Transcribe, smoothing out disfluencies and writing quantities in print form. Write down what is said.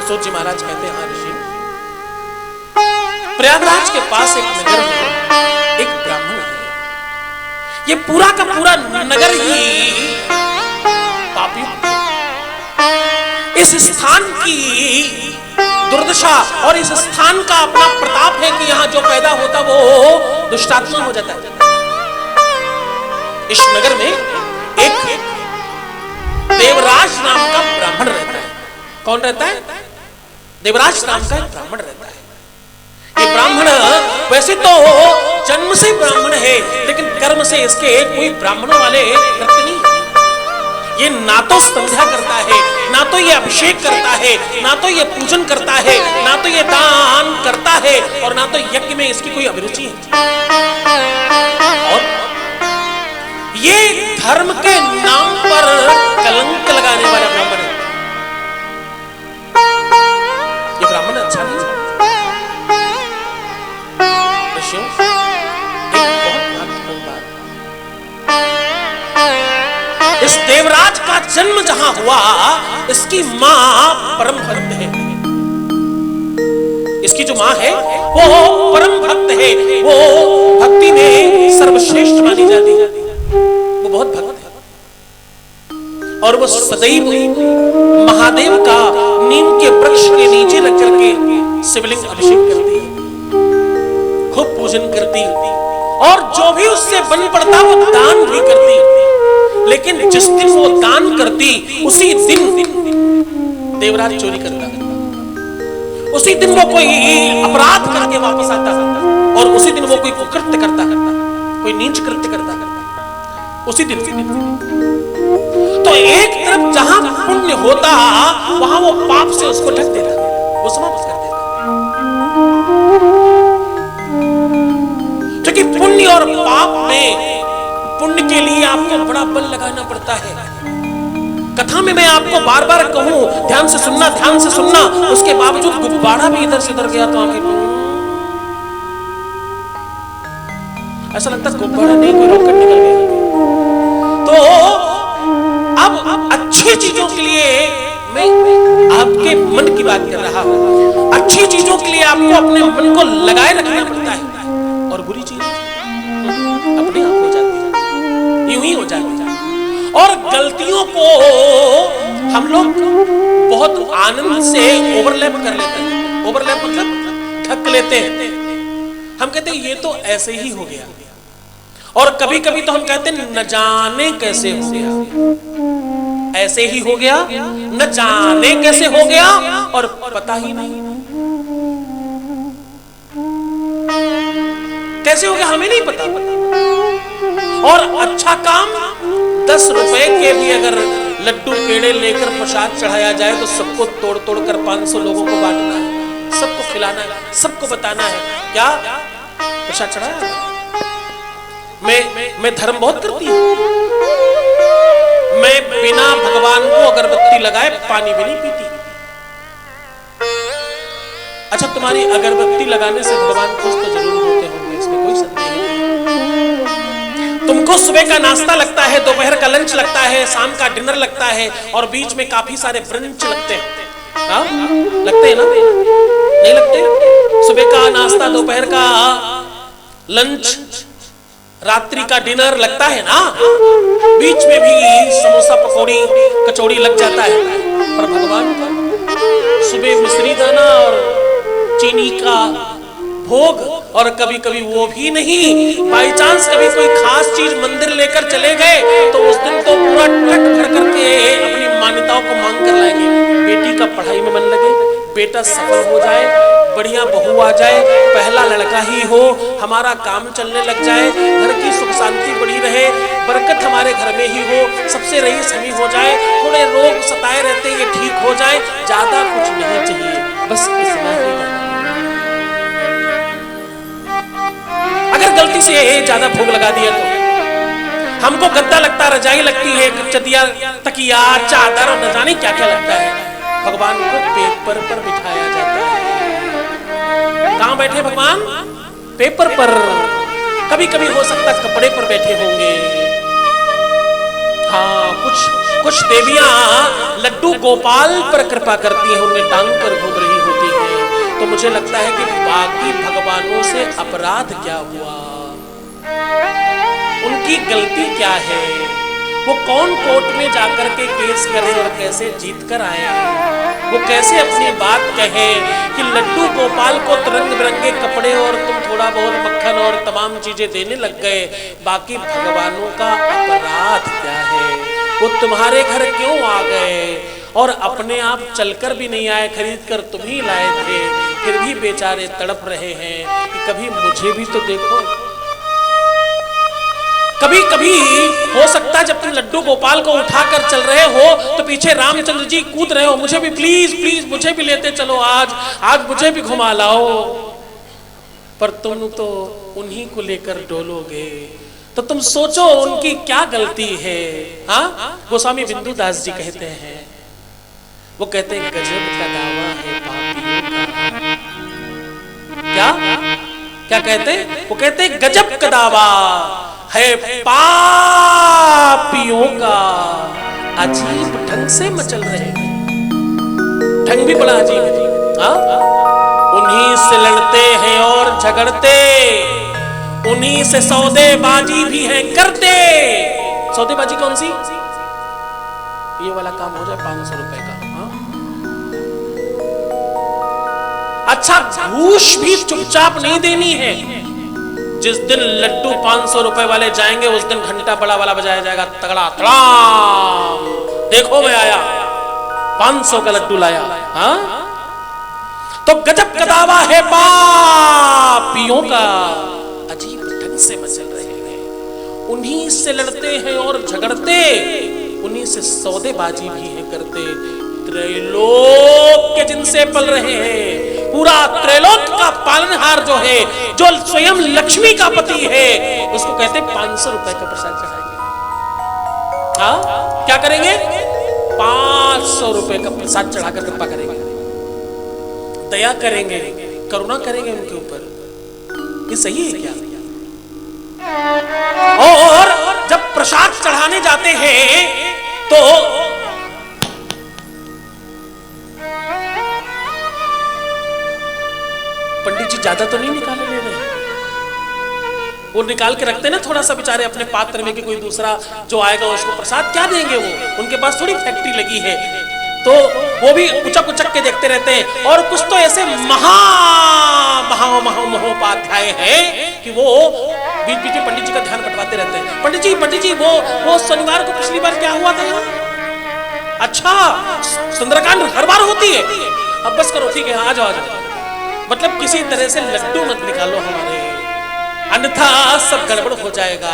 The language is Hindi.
सूत जी महाराज कहते हैं, हाँ ऋषि, प्रयागराज के पास एक नगर में एक ब्राह्मण है। ये पूरा का पूरा नगर ही पापयुक्त है। इस स्थान की दुर्दशा और इस स्थान का अपना प्रताप है कि यहां जो पैदा होता वो दुष्टात्मा हो जाता है। इस नगर में एक देवराज नाम का ब्राह्मण रहता है। कौन रहता है? देवराज नाम का एक ब्राह्मण रहता है। ये ब्राह्मण वैसे तो जन्म से ब्राह्मण है, लेकिन कर्म से इसके कोई ब्राह्मणों वाले कृत्य नहीं। ये ना तो संध्या करता है, ना तो ये अभिषेक करता है, ना तो ये पूजन करता है, ना तो ये दान करता है, और ना तो यज्ञ में इसकी कोई अभिरुचि है। और ये धर्म के नाम पर कलंक लगाने वाला ब्राह्मण है। ये ब्राह्मण अच्छा नहीं है। एक बहुत महत्वपूर्ण बात, इस देवराज का जन्म जहां हुआ, इसकी मां परम भक्त है। इसकी जो मां है वो परम भक्त है, वो भक्ति में सर्वश्रेष्ठ मानी जाती है। वो बहुत भक्त है और वो सदैव महादेव का नीम के वृक्ष के नीचे रख करके शिवलिंग अभिषेक करती है, खूब पूजन करती, और जो भी उससे बन पड़ता वो दान भी करती। लेकिन जिस दिन वो दान करती, उसी दिन देवराज चोरी करता, उसी दिन वो कोई अपराध करके वापस आता, और उसी दिन वो कोई कुकृत्य करता, कोई नीच कृत्य करता, उसी दिन। तो एक तरफ जहां पुण्य होता, वहां वो पाप से उसको ढक देता, वो समाप्त कर देता। क्योंकि पुण्य और पाप में, पुण्य के लिए आपको बड़ा बल लगाना पड़ता है। कथा में मैं आपको बार बार कहूं, ध्यान से सुनना, ध्यान से सुनना, उसके बावजूद गुब्बारा भी इधर से उधर गया तो आगे ऐसा लगता है गुब्बारा नहीं, कोई रॉकेट निकल गया। तो अब अच्छी चीजों के लिए मैं आपके मन की बात कर रहा हूं। अच्छी चीजों के लिए आपको अपने मन को लगाए रखना पड़ता है, और बुरी चीज अपने आप हो जाती है, यूं ही हो जाती है। और गलतियों को हम लोग बहुत आनंद से ओवरलैप कर लेते हैं। ओवरलैप मतलब ढक लेते हैं। हम कहते हैं ये तो ऐसे ही हो गया, और कभी कभी तो हम कहते हैं न जाने कैसे हो गया, ऐसे ही हो गया, न जाने कैसे हो गया, और पता ही नहीं कैसे हो गया, हमें नहीं पता। और अच्छा काम 10 रुपए के भी अगर लड्डू पेड़े लेकर प्रसाद चढ़ाया जाए तो सबको तोड़ तोड़ कर 500 लोगों को बांटना है, सबको खिलाना है, सबको बताना है क्या प्रसाद चढ़ाया। मैं धर्म बहुत करती हूँ। मैं बिना भगवान को अगरबत्ती लगाए पानी भी नहीं पीती। अच्छा, तुम्हारी अगरबत्ती लगाने से भगवान खुश तो जरूर होते होंगे, इसमें कोई संदेह नहीं। तुमको सुबह का नाश्ता लगता है, दोपहर का लंच लगता है, शाम का डिनर लगता है, और बीच में काफी सारे ब्रंच लगते हैं। हाँ, लगते हैं ना? नहीं लगते? सुबह का नाश्ता, दोपहर का लंच, रात्रि का डिनर लगता है ना? बीच में भी समोसा, पकौड़ी, कचौड़ी लग जाता है। पर भगवान का सुबह मिश्री दाना और चीनी का भोग, और कभी कभी वो भी नहीं, बाई चांस कभी कोई खास चीज मंदिर लेकर चले गए तो उस दिन तो पूरा ट्रक भर करके अपनी मान्यताओं को मांग कर लाएंगे। बेटी का पढ़ाई में मन लगे, बेटा सफल हो जाए, बढ़िया बहू आ जाए, पहला लड़का ही हो, हमारा काम चलने लग जाए, घर की सुख शांति बढ़ी रहे, बरकत हमारे घर में ही हो, सबसे रईस हम ही हो जाए, थोड़े रोग सताए रहते ये ठीक हो जाए, ज्यादा कुछ नहीं चाहिए, बस इतना ही। अगर गलती से ज्यादा भोग लगा दिया तो हमको गद्दा लगता, रजाई लगती है, चदिया, तकिया, चादर और न जाने क्या क्या लगता है। भगवान को पेपर पर बिठाया जाता है। कहां बैठे भगवान? पेपर पर। कभी कभी हो सकता है कपड़े पर बैठे होंगे। हाँ, कुछ देवियां लड्डू गोपाल पर कृपा करती हैं, उनमें टांग कर घूम रही होती हैं। तो मुझे लगता है कि बाकी भगवानों से अपराध क्या हुआ, उनकी गलती क्या है, वो कौन कोर्ट में जाकर के केस करे और कैसे जीत कर आए, वो कैसे अपनी बात कहे कि लड्डू गोपाल को रंग बिरंगे कपड़े और तुम थोड़ा बहुत मक्खन और तमाम चीजें देने लग गए, बाकी भगवानों का अपराध क्या है, वो तुम्हारे घर क्यों आ गए और अपने आप चलकर भी नहीं आए, खरीद कर तुम ही लाए थे, फिर भी बेचारे तड़प रहे हैं कि कभी मुझे भी तो देखो। कभी कभी हो सकता है जब तुम लड्डू गोपाल को उठाकर चल रहे हो तो पीछे रामचंद्र जी कूद रहे हो, मुझे भी प्लीज प्लीज मुझे भी लेते चलो, आज मुझे भी घुमा लाओ, पर तुम तो उन्हीं को लेकर डोलोगे, तो तुम सोचो उनकी क्या गलती है। हाँ, गोस्वामी बिंदु दास जी कहते हैं, वो कहते हैं गजब का दावा है पापियों का। क्या क्या कहते हैं? वो कहते हैं गजब का दावा है पापियों का, अजीब ढंग से मचल रहे हैं, ढंग भी बड़ा अजीब है। हाँ, उन्हीं से लड़ते हैं और झगड़ते, उन्हीं से सौदेबाजी भी है करते। सौदेबाजी कौन सी? ये वाला काम हो जाए 500 रुपए का। हाँ? अच्छा, घूस भी चुपचाप नहीं देनी है। जिस दिन लड्डू 500 रुपए वाले जाएंगे उस दिन घंटा बड़ा वाला बजाया जाएगा, तगड़ा तड़ाम, देखो मैं आया 500 का लड्डू लाया। हाँ, तो गजब का दावा है पापियों का, अजीब ढंग से मचल रहे हैं, उन्हीं से लड़ते हैं और झगड़ते, उन्हीं से सौदेबाजी भी है करते, त्रैलोक के जिनसे पल रहे हैं, पूरा त्रैलोक का पालनहार जो है, जो स्वयं लक्ष्मी का पति है, उसको कहते 500 रुपए का प्रसाद चढ़ाएंगे। हाँ, क्या करेंगे? 500 रुपए का प्रसाद चढ़ाकर कृपा करेंगे, दया करेंगे, करुणा करेंगे उनके ऊपर। ये सही है क्या? और जब प्रसाद चढ़ाने जाते हैं तो पंडित जी ज्यादा तो नहीं निकाले ले रहे, वो निकाल के रखते ना थोड़ा सा बेचारे अपने पात्र में कि कोई दूसरा जो आएगा उसको प्रसाद क्या देंगे, वो उनके पास थोड़ी फैक्ट्री लगी है, तो वो भी उचक उचक के देखते रहते हैं। और कुछ तो ऐसे महोपाध्याय हैं कि वो बीच बीच में पंडित जी का ध्यान बटवाते रहते हैं। पंडित जी वो शनिवार को पिछली बार क्या हुआ था यहाँ? अच्छा, सुंदरकांड हर बार होती है, अब बस करो, ठीक है, आ जाओ। मतलब किसी तरह से लड्डू मत निकालो हमारे, अन्यथा सब गड़बड़ हो जाएगा।